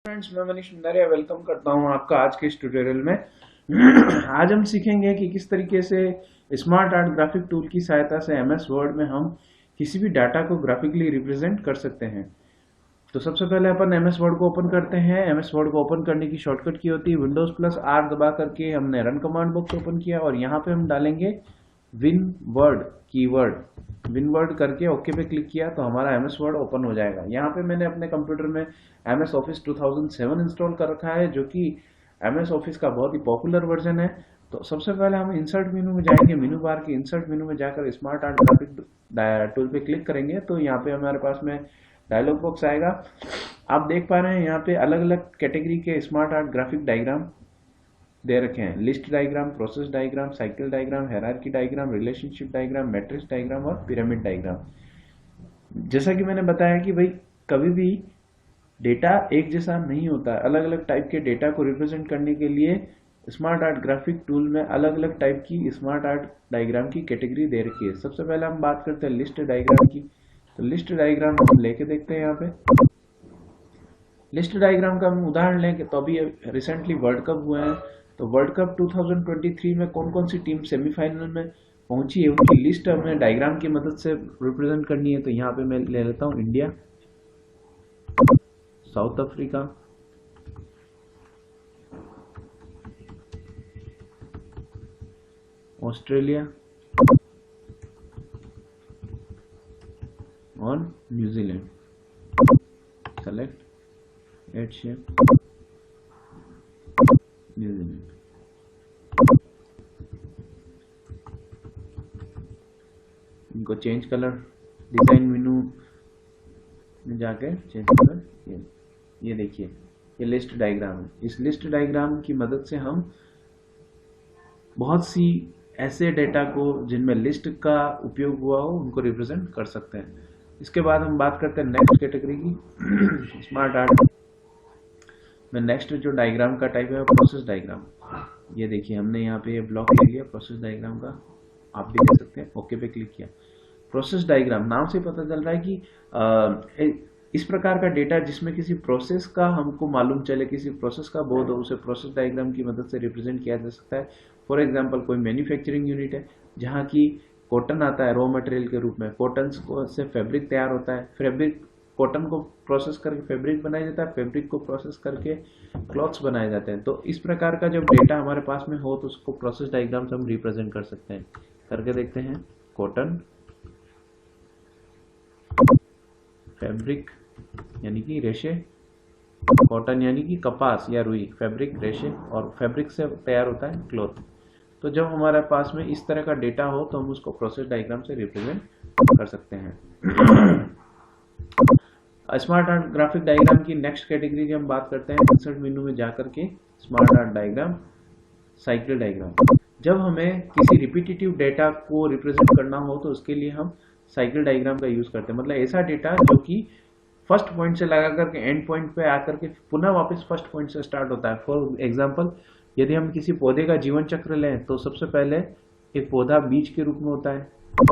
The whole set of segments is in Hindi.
फ्रेंड्स, मैं मनीष मंडारिया वेलकम करता हूं आपका आज के इस ट्यूटोरियल में। आज हम सीखेंगे कि किस तरीके से स्मार्ट आर्ट ग्राफिक टूल की सहायता से एमएस वर्ड में हम किसी भी डाटा को ग्राफिकली रिप्रेजेंट कर सकते हैं। तो सबसे पहले अपन एमएस वर्ड को ओपन करते हैं। एमएस वर्ड को ओपन करने की शॉर्टकट की होती है विंडोज प्लस आर दबा करके हमने रन कमांड बॉक्स ओपन किया और यहाँ पे हम डालेंगे win word keyword. Win word करके ओके पे क्लिक किया तो हमारा एमएस वर्ड ओपन हो जाएगा। यहाँ पे मैंने अपने कंप्यूटर में एमएस ऑफिस 2007 इंस्टॉल कर रखा है, जो कि एमएस ऑफिस का बहुत ही पॉपुलर वर्जन है। तो सबसे पहले हम इंसर्ट मेनू में जाएंगे। मेनू बार के इंसर्ट मेनू में जाकर स्मार्ट आर्ट ग्राफिक टूल पे क्लिक करेंगे तो यहाँ पे हमारे पास में डायलॉग बॉक्स आएगा। आप देख पा रहे हैं यहाँ पे अलग अलग कैटेगरी के स्मार्ट आर्ट ग्राफिक डायग्राम दे रखे हैं। List diagram, process diagram, cycle diagram, hierarchy diagram, relationship diagram, matrix diagram और पिरामिड डायग्राम। जैसा कि मैंने बताया कि भाई कभी भी डेटा एक जैसा नहीं होता है। अलग अलग टाइप के डेटा को रिप्रेजेंट करने के लिए स्मार्ट आर्ट ग्राफिक टूल में अलग अलग टाइप की स्मार्ट आर्ट डायग्राम की कैटेगरी दे रखी है। सबसे पहले हम बात करते हैं लिस्ट डायग्राम की। तो लिस्ट डायग्राम हम लेके देखते हैं। यहाँ पे लिस्ट डायग्राम का हम उदाहरण लें तो अभी रिसेंटली वर्ल्ड कप हुए हैं। तो वर्ल्ड कप 2023 में कौन कौन सी टीम सेमीफाइनल में पहुंची है उनकी लिस्ट हमें डायग्राम की मदद से रिप्रेजेंट करनी है। तो यहाँ पे मैं ले लेता हूँ इंडिया, साउथ अफ्रीका, ऑस्ट्रेलिया और New Zealand. Select add shape New Zealand. इनको चेंज कलर डिजाइन मेनू में जाकर चेंज कलर। ये देखिए ये लिस्ट डायग्राम है। इस लिस्ट डायग्राम की मदद से हम बहुत सी ऐसे डेटा को जिनमें लिस्ट का उपयोग हुआ हो उनको रिप्रेजेंट कर सकते हैं। इसके बाद हम बात करते हैं नेक्स्ट कैटेगरी की स्मार्ट आर्ट में। नेक्स्ट जो डायग्राम का टाइप है प्रोसेस डायग्राम। ये देखिए हमने यहाँ पे ये ब्लॉक ले लिया प्रोसेस डायग्राम का, आप भी देख सकते हैं। ओके पे क्लिक किया। प्रोसेस डायग्राम नाम से पता चल रहा है कि इस प्रकार का डेटा जिसमें किसी प्रोसेस का हमको मालूम चले, किसी प्रोसेस का बोध हो, उसे प्रोसेस डायग्राम की मदद से रिप्रेजेंट किया जा सकता है। फॉर एग्जांपल कोई मैन्युफैक्चरिंग यूनिट है जहाँ की कॉटन आता है रॉ मटेरियल के रूप में। कॉटन से फैब्रिक तैयार होता है। फैब्रिक कॉटन को प्रोसेस करके फैब्रिक बनाया जाता है। फैब्रिक को प्रोसेस करके क्लॉथ्स बनाए जाते हैं। तो इस प्रकार का जब डेटा हमारे पास में हो तो उसको प्रोसेस डायग्राम से हम रिप्रेजेंट कर सकते हैं। करके देखते हैं। कॉटन, फैब्रिक यानी कि रेशे, कॉटन यानी कि कपास या रुई, फैब्रिक रेशे, और फैब्रिक से तैयार होता है क्लॉथ। तो जब हमारे पास में इस तरह का डेटा हो तो हम उसको प्रोसेस डायग्राम से रिप्रेजेंट कर सकते हैं। स्मार्ट आर्ट ग्राफिक डायग्राम की नेक्स्ट कैटेगरी की हम बात करते हैं। इंसर्ट मेनू में जाकर के smart art diagram, cycle diagram. जब हमें किसी रिपीटेटिव डेटा को रिप्रेजेंट करना हो तो उसके लिए हम साइकिल डायग्राम का यूज करते हैं। मतलब ऐसा डेटा जो कि फर्स्ट पॉइंट से लगा करके एंड पॉइंट पे आकर के पुनः वापस फर्स्ट पॉइंट से स्टार्ट होता है। फॉर एग्जांपल यदि हम किसी पौधे का जीवन चक्र लें तो सबसे पहले एक पौधा बीज के रूप में होता है,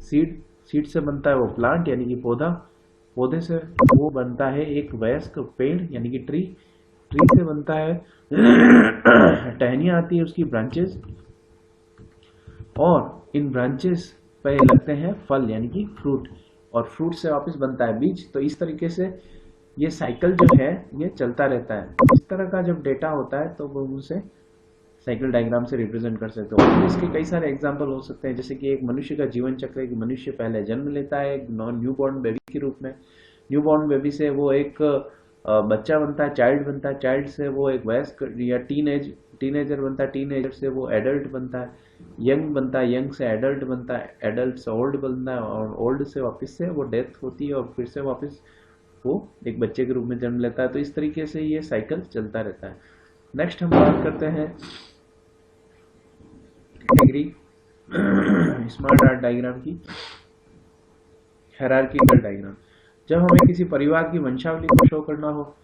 सीड से बनता है वो प्लांट यानी कि पौधा, पौधे से वो बनता है एक वयस्क पेड़ यानी कि ट्री से बनता है टहनियाँ आती है उसकी ब्रांचेस, और इन ब्रांचेस पे लगते हैं फल यानी कि फ्रूट, और फ्रूट से वापस बनता है बीज। तो इस तरीके से ये साइकिल जो है ये चलता रहता है। इस तरह का जब डेटा होता है तो वो उसे साइकिल डायग्राम से रिप्रेजेंट कर सकते हो। तो इसके कई सारे एग्जांपल हो सकते हैं, जैसे कि एक मनुष्य का जीवन चक्र। एक मनुष्य पहले जन्म लेता है एक न्यू बॉर्न बेबी के रूप में। न्यू बॉर्न बेबी से वो एक बच्चा बनता है, चाइल्ड बनता है। चाइल्ड से वो एक वयस्क या टीनेजर बनता है। टीनेजर से वो एडल्ट बनता है, यंग बनता है। यंग से एडल्ट बनता है, एडल्ट से ओल्ड बनता है, और ओल्ड से वापस से वो डेथ होती है और फिर से वापस वो एक बच्चे के रूप में जन्म लेता है। तो इस तरीके से ये साइकिल चलता रहता है। नेक्स्ट हम बात करते हैं कैटेगरी स्मार्ट आर्ट डायग्राम की, हायरार्किकल डायग्राम। जब हमें किसी परिवार की वंशावली को शो करना हो,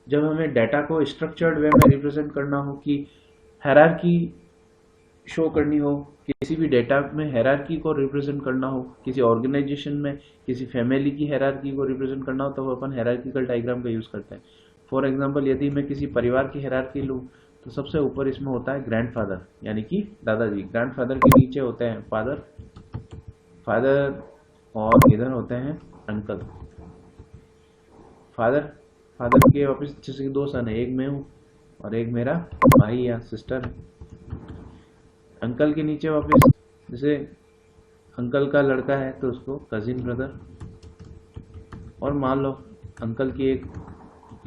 जब हमें डाटा को स्ट्रक्चर्ड वे में रिप्रेजेंट करना हो, कि हायरार्की शो करनी हो, किसी भी डेटा में हायरार्की को रिप्रेजेंट करना हो, किसी ऑर्गेनाइजेशन में किसी फैमिली की हायरार्की को रिप्रेजेंट करना हो, तो वो अपन हायरार्किकल डायग्राम का यूज करते हैं। फॉर एग्जाम्पल यदि मैं किसी परिवार की हायरार्की लूँ तो सबसे ऊपर इसमें होता है ग्रैंडफादर यानी कि दादाजी। ग्रैंडफादर के नीचे होते हैं फादर, फादर और इधर होते हैं अंकल। फादर फादर के वापस जैसे कि दो सन है, एक मैं हूँ और एक मेरा भाई या सिस्टर है। अंकल के नीचे वापस जैसे अंकल का लड़का है तो उसको कजिन ब्रदर। और मान लो अंकल की एक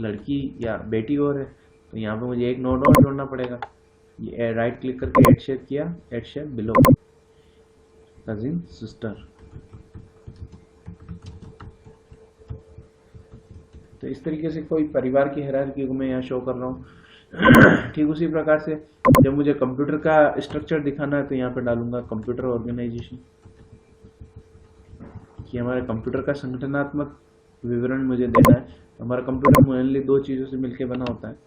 लड़की या बेटी और है तो यहाँ पे मुझे एक नोड और जोड़ना पड़ेगा। ये राइट क्लिक करके एड शेप किया, add shape below cousin sister. तो इस तरीके से कोई परिवार की हायरार्की को मैं यहाँ शो कर रहा हूँ। ठीक उसी प्रकार से जब मुझे कंप्यूटर का स्ट्रक्चर दिखाना है तो यहाँ पे डालूंगा कंप्यूटर ऑर्गेनाइजेशन, कि हमारे कंप्यूटर का संगठनात्मक विवरण मुझे देना है। तो हमारा कंप्यूटर मेनली दो चीज़ों से मिलकर बना होता है,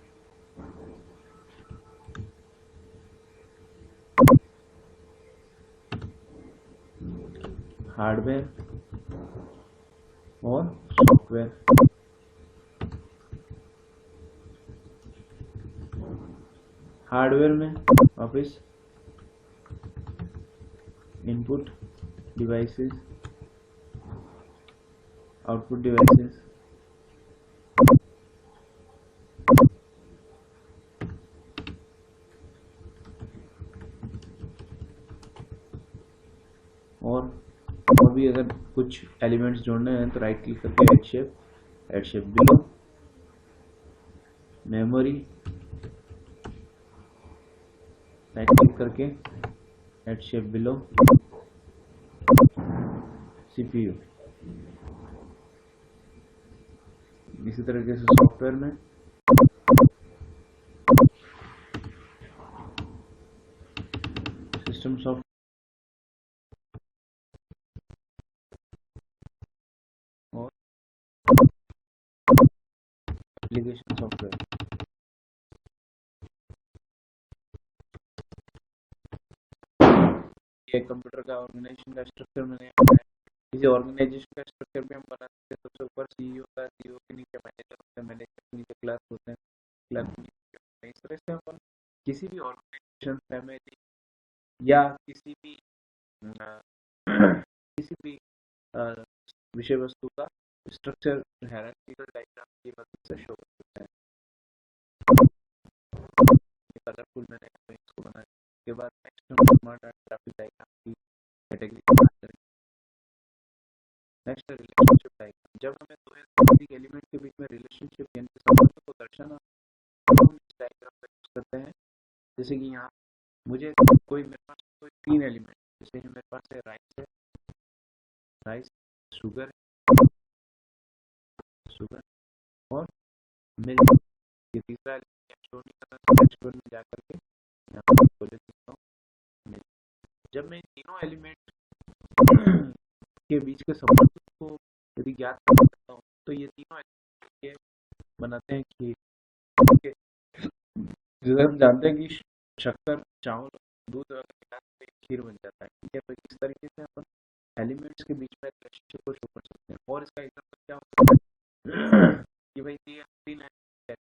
हार्डवेयर और सॉफ्टवेयर। हार्डवेयर में वापस इनपुट डिवाइसेस, आउटपुट डिवाइसेस, और भी अगर कुछ एलिमेंट्स जोड़ने हैं तो राइट क्लिक करके add shape below memory, right click करके एड शेप बिलो सीपीयू। इसी तरीके से सॉफ्टवेयर में सिस्टम सॉफ्टवेयर और एप्लीकेशन सॉफ्टवेयर। ये कंप्यूटर का ऑर्गेनाइजेशन का स्ट्रक्चर मैंने बनाया। इसी ऑर्गेनाइजेशन का स्ट्रक्चर भी हम बना सकते हैं। सबसे ऊपर सीईओ का, सीईओ के नीचे मैनेजर होते हैं, मैनेजर के नीचे क्लार्क होते हैं, क्लार्क के नीचे। इस तरह से अपन किसी भी ऑर्गेनाइजेशन, फैमिली या किसी भी किसी भी विषय वस्तु का स्ट्रक्चर हायरार्किकल डायग्राम की मदद से शो कर सकते हैं। कलरफुल मैंने इसको बनाया। उसके बाद नेक्स्ट हम स्मार्ट आर्ट ग्राफिक डायग्राम की कैटेगरी की बात करेंगे। Next relationship diagram. जब हमें दो या अधिक एलिमेंट के बीच में रिलेशनशिप यानी संबंध को दर्शाना हम इस डायग्राम का यूज करते हैं। जैसे कि यहाँ मुझे मेरे पास कोई तीन एलिमेंट, जैसे मेरे पास है राइस, शुगर और मिल्क। ये तीसरा एलिमेंट नेक्स्ट में जाकर के यहाँ पर बोले देता हूँ। जब मैं इन तीनों एलिमेंट के बीच के संबंध को यदि ज्ञात कर सकता हूँ तो ये तीनों एलिमेंट बनाते हैं खीर। जैसे हम जानते हैं कि शक्कर, चावल, दूध वगैरह मिलाकर खीर बन जाता है। ठीक है, तो इस तरीके से अपन एलिमेंट्स के बीच में रिलेशनशिप को शो कर सकते हैं। और इसका एग्जांपल क्या होता है कि भाई ये तीन है,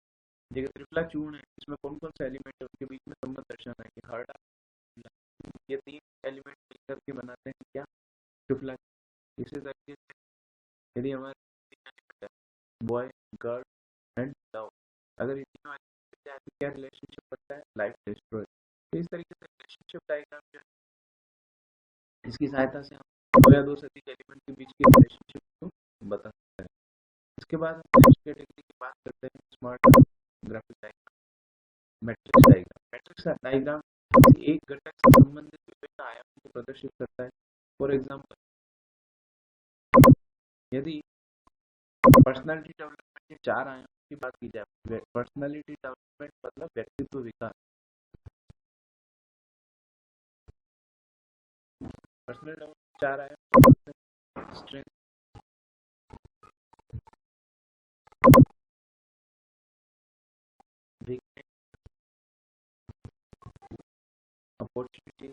जगह त्रिफला चूर्ण है, इसमें कौन कौन से एलिमेंट है उनके बीच में संबंध दर्शाना है कि हर्ड, ये तीन एलिमेंट मिलकर के बनाते हैं क्या, त्रिफला। इसी तरीके से यदि हमारे तीन एलिमेंट है, बॉय, गर्ल एंड लव, अगर ये तीनों तो क्या रिलेशनशिप बनता है, लाइफ डिस्ट्रॉय। तो इस तरीके से रिलेशनशिप डायग्राम जो है इसकी सहायता से हम दो या दो से अधिक एलिमेंट के बीच की रिलेशनशिप को बता सकते हैं। इसके बाद हम नेक्स्ट कैटेगरी की बात करते हैं, smart graphic diagram, matrix diagram. Matrix diagram एक घटक से संबंधित विभिन्न आयामों को प्रदर्शित करता है। फॉर एग्जाम्पल यदि पर्सनालिटी डेवलपमेंट के चार आयामों की बात की जाए, पर्सनालिटी डेवलपमेंट मतलब व्यक्तित्व विकास, पर्सनल डेवलपमेंट चार आयाम, strength, weakness, opportunity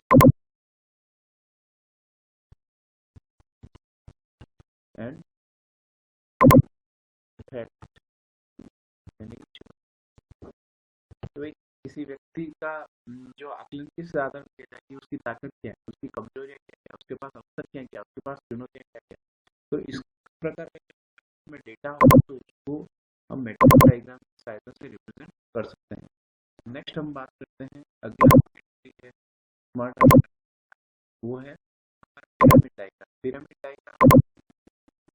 and threat, यानी तो भाई किसी व्यक्ति का जो आकलन किस आधार पर किया जाए कि उसकी ताकत क्या है, उसकी कमजोरियाँ क्या है, उसके पास अवसर क्या है, क्या उसके पास चुनौतियाँ क्या क्या है। तो इस प्रकार में डेटा होगा तो उसको हम मैट्रिक्स डायग्राम की सहायता से रिप्रेजेंट कर सकते हैं। नेक्स्ट हम बात करते हैं अगला स्मार्ट, वो है पिरामिड डायग्राम। पिरामिड डायग्राम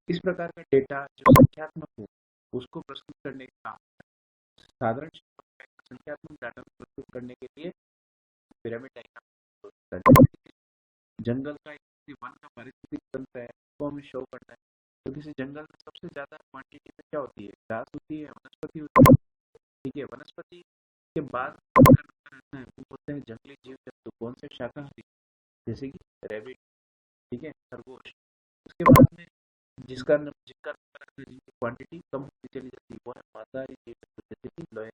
इस प्रकार का डेटा जो संख्यात्मक हो उसको प्रस्तुत करने का साधारण संख्यात्मक डाटा को प्रस्तुत करने के लिए पिरामिड डायग्राम। जंगल का किसी वन का पारिस्थितिक तंत्र है उसको हमें शो करना है। तो किसी जंगल में सबसे ज्यादा क्वांटिटी में क्या होती है, घास होती है, वनस्पति होती है। ठीक है, वनस्पति के बाद रहता है वो होते हैं जंगली जीव जंतु। कौन से? शाकाहारी, जैसे कि रैबिट, ठीक है, खरगोश। उसके बाद में जिनका जिनकी क्वांटिटी कम होती चली जाती है वो है मांसाहारी जीव जंतु, जैसे कि लोहे।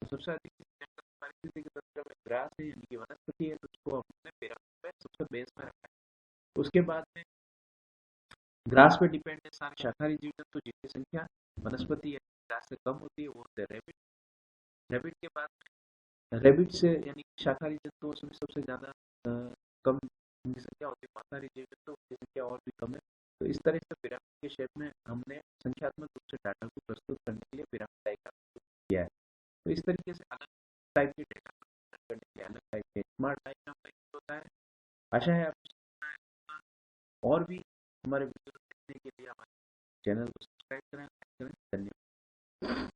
तो सबसे अधिक जंगल पारिस्थितिक तंत्र में ग्रास है यानी कि वनस्पति है, तो उसको हमने पिरामिड में सबसे बेस में रखा है। उसके बाद में ग्रास पे डिपेंड है सारे शाकाहारी जीव जंतु जिनकी संख्या वनस्पति या ग्रास से कम होती है, वो होते हैं रैबिट। रैबिट के बाद रैबिट से यानी शाकाहारी जंतुओं से भी सबसे ज्यादा कम उनकी संख्या होती है मांसाहारी जीव जंतु, उनकी संख्या और भी कम है। तो इस तरह से पिरामिड के शेप में हमने संख्यात्मक रूप से डाटा को प्रस्तुत करने के लिए पिरामिड डायग्राम किया है। तो इस तरीके से अलग टाइप के डेटा करने के लिए अलग टाइप के स्मार्ट डायग्राम होता है। आशा है आप और भी हमारे वीडियो देखने के लिए हमारे चैनल को सब्सक्राइब करें, धन्यवाद।